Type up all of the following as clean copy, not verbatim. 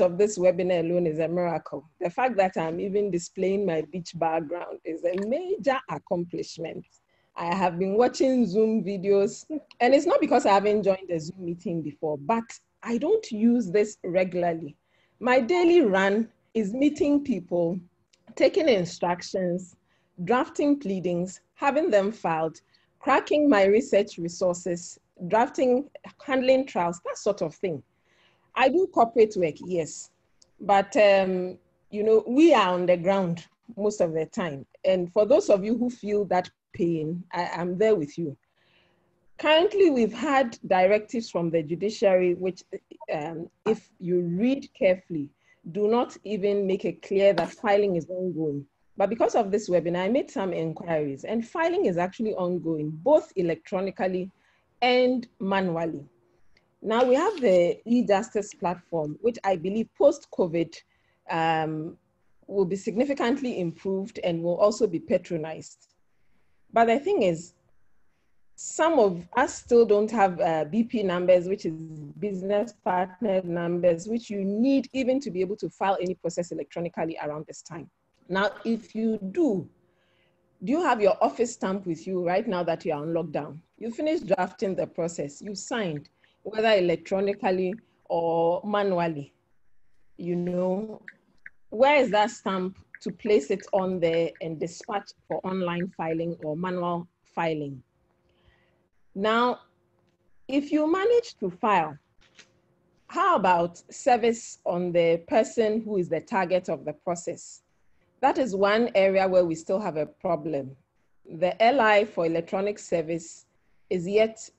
of this webinar alone is a miracle. The fact that I'm even displaying my beach background is a major accomplishment. I have been watching Zoom videos, and it's not because I haven't joined a Zoom meeting before, but I don't use this regularly. My daily run is meeting people, taking instructions, drafting pleadings, having them filed, cracking my research resources, drafting, handling trials, that sort of thing. I do corporate work, yes, but we are on the ground most of the time. And for those of you who feel that pain, I'm there with you. Currently, we've had directives from the judiciary, which if you read carefully, do not even make it clear that filing is ongoing. But because of this webinar, I made some inquiries, and filing is actually ongoing, both electronically and manually. Now we have the e-Justice platform, which I believe post-COVID will be significantly improved and will also be patronized. But the thing is, some of us still don't have BP numbers, which is business partner numbers, which you need even to be able to file any process electronically around this time. Now, if you do you have your office stamp with you right now that you are on lockdown? You finished drafting the process, you signed, whether electronically or manually, where is that stamp to place it on there and dispatch for online filing or manual filing? Now, if you manage to file, how about service on the person who is the target of the process? That is one area where we still have a problem. The LI for electronic service is yet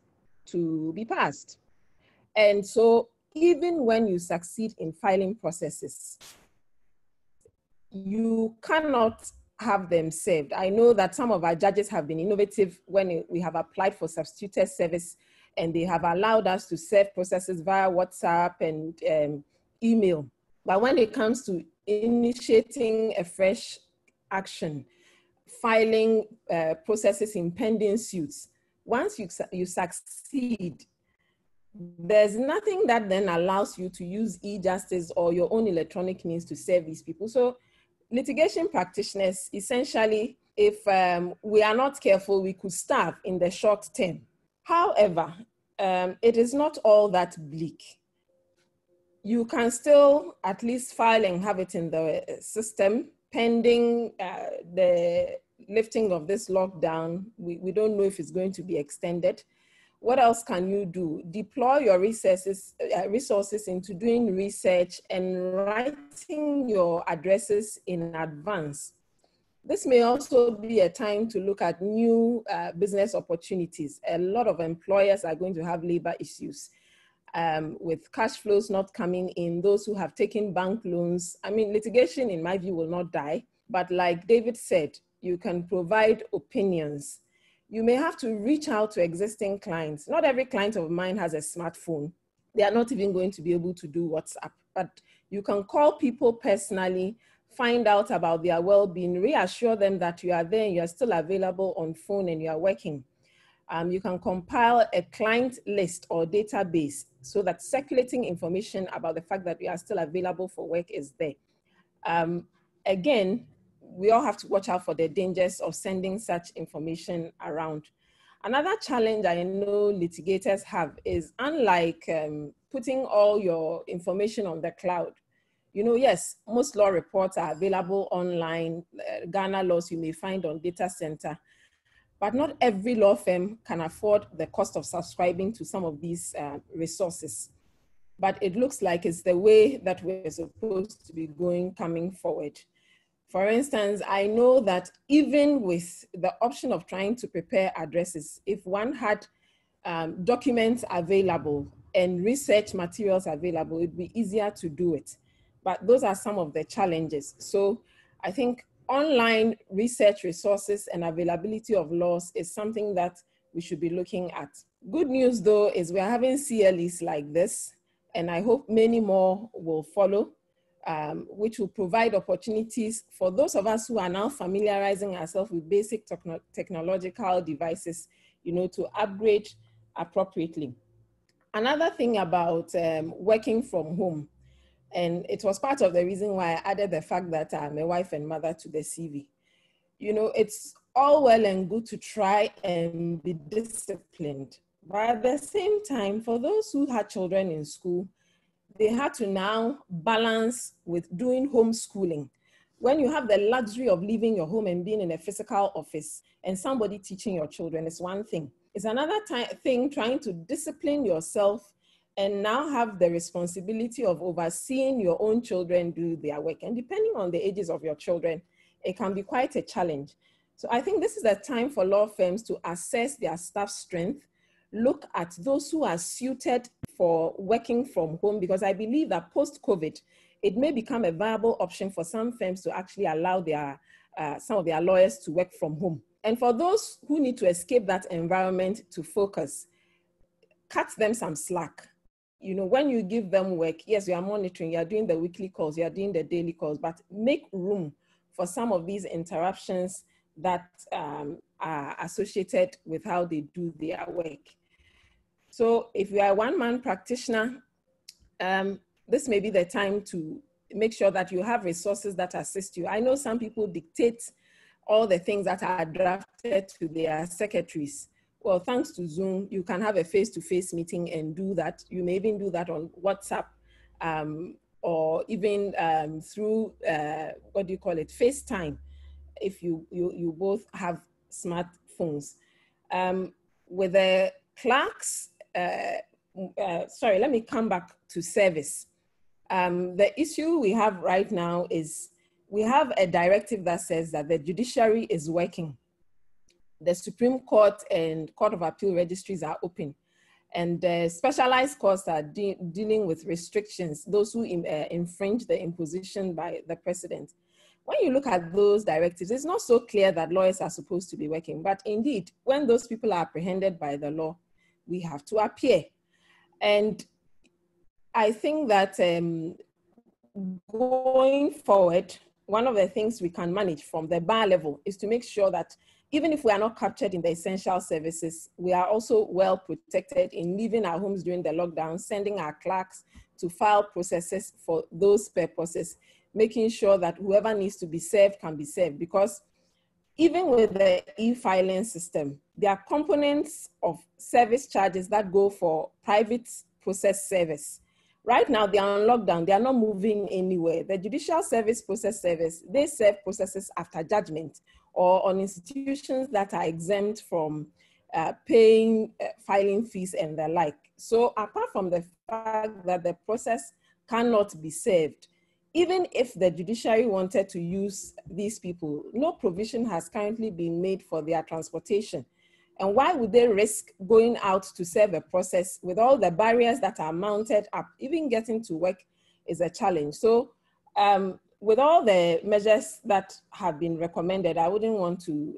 to be passed. And so even when you succeed in filing processes, you cannot have them saved. I know that some of our judges have been innovative when we have applied for substituted service, and they have allowed us to serve processes via WhatsApp and email. But when it comes to initiating a fresh action, filing processes in pending suits, once you succeed, there's nothing that then allows you to use e-Justice or your own electronic means to serve these people. So litigation practitioners, essentially, if we are not careful, we could starve in the short term. However, it is not all that bleak. You can still at least file and have it in the system pending the lifting of this lockdown. We don't know if it's going to be extended. What else can you do? Deploy your resources into doing research and writing your addresses in advance. This may also be a time to look at new business opportunities. A lot of employers are going to have labor issues. With cash flows not coming in, those who have taken bank loans. I mean, litigation, in my view, will not die. But like David said, you can provide opinions. You may have to reach out to existing clients. Not every client of mine has a smartphone. They are not even going to be able to do WhatsApp. But you can call people personally, find out about their well-being, reassure them that you are there and you are still available on phone and you are working. You can compile a client list or database so that circulating information about the fact that you are still available for work is there. Again, we all have to watch out for the dangers of sending such information around. Another challenge I know litigators have is, unlike putting all your information on the cloud, yes, most law reports are available online. Ghana laws you may find on data center. But not every law firm can afford the cost of subscribing to some of these resources. But it looks like it's the way that we're supposed to be going coming forward. For instance, I know that even with the option of trying to prepare addresses, if one had documents available and research materials available, it'd be easier to do it. But those are some of the challenges. So I think online research resources and availability of laws is something that we should be looking at. Good news though is we're having CLEs like this, and I hope many more will follow, which will provide opportunities for those of us who are now familiarizing ourselves with basic technological devices, to upgrade appropriately. Another thing about working from home, And it was part of the reason why I added the fact that I'm a wife and mother to the CV. You know, it's all well and good to try and be disciplined. But at the same time, for those who had children in school, they had to now balance with doing homeschooling. When you have the luxury of leaving your home and being in a physical office and somebody teaching your children is one thing. It's another thing trying to discipline yourself and now have the responsibility of overseeing your own children do their work. And depending on the ages of your children, it can be quite a challenge. So I think this is a time for law firms to assess their staff strength, look at those who are suited for working from home, because I believe that post-COVID, it may become a viable option for some firms to actually allow their some of their lawyers to work from home. And for those who need to escape that environment to focus, cut them some slack. You know, when you give them work, yes, you are monitoring, you are doing the weekly calls, you are doing the daily calls, but make room for some of these interruptions that are associated with how they do their work. So if you are a one-man practitioner, this may be the time to make sure that you have resources that assist you. I know some people dictate all the things that are drafted to their secretaries. Well, thanks to Zoom, you can have a face-to-face meeting and do that. You may even do that on WhatsApp or even through, what do you call it, FaceTime, if you both have smartphones. With the clerks, sorry, let me come back to service. The issue we have right now is we have a directive that says that the judiciary is working. The Supreme Court and Court of Appeal registries are open, and specialized courts are dealing with restrictions, those who infringe the imposition by the president. When you look at those directives, it's not so clear that lawyers are supposed to be working, but indeed, when those people are apprehended by the law, we have to appear. And I think that going forward, one of the things we can manage from the bar level is to make sure that even if we are not captured in the essential services, we are also well protected in leaving our homes during the lockdown, sending our clerks to file processes for those purposes, making sure that whoever needs to be served can be served. Because even with the e-filing system, there are components of service charges that go for private process service. Right now, they are on lockdown. They are not moving anywhere. The Judicial Service Process Service, they serve processes after judgment or on institutions that are exempt from paying filing fees and the like. So apart from the fact that the process cannot be served, even if the judiciary wanted to use these people, no provision has currently been made for their transportation. And why would they risk going out to serve a process with all the barriers that are mounted up? Even getting to work is a challenge. So with all the measures that have been recommended, I wouldn't want to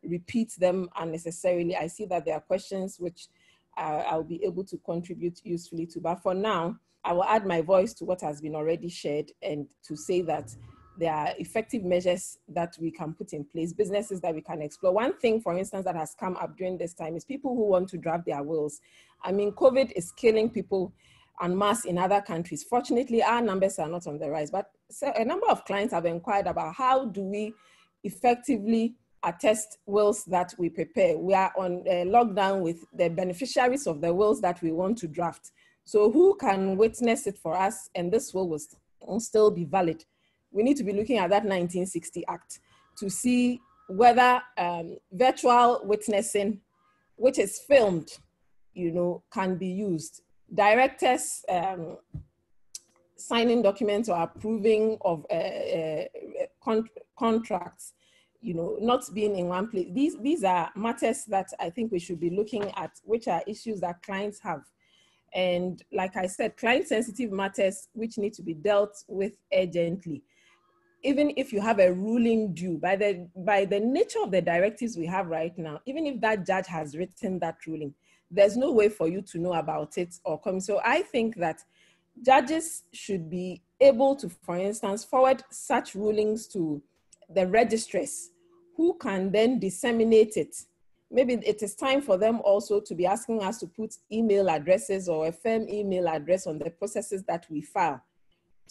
repeat them unnecessarily. I see that there are questions which I'll be able to contribute usefully to. But for now, I will add my voice to what has been already shared and to say that there are effective measures that we can put in place, businesses that we can explore. One thing, for instance, that has come up during this time is people who want to draft their wills. I mean, COVID is killing people en masse in other countries. Fortunately, our numbers are not on the rise, but a number of clients have inquired about how do we effectively attest wills that we prepare. We are on lockdown with the beneficiaries of the wills that we want to draft. So who can witness it for us? And this will still be valid. We need to be looking at that 1960 Act to see whether virtual witnessing, which is filmed, can be used. Directors signing documents or approving of contracts, not being in one place. These are matters that I think we should be looking at, which are issues that clients have. And like I said, client-sensitive matters which need to be dealt with urgently. Even if you have a ruling due, by the nature of the directives we have right now, even if that judge has written that ruling, there's no way for you to know about it or come. So I think that judges should be able to, for instance, forward such rulings to the registrars who can then disseminate it. Maybe it is time for them also to be asking us to put email addresses or a firm email address on the processes that we file,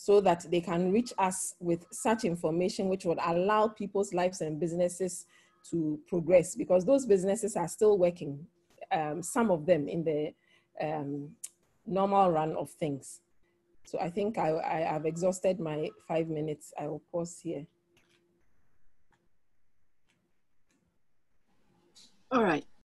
so that they can reach us with such information which would allow people's lives and businesses to progress, because those businesses are still working, some of them in the normal run of things. So I think I have exhausted my 5 minutes. I will pause here. All right.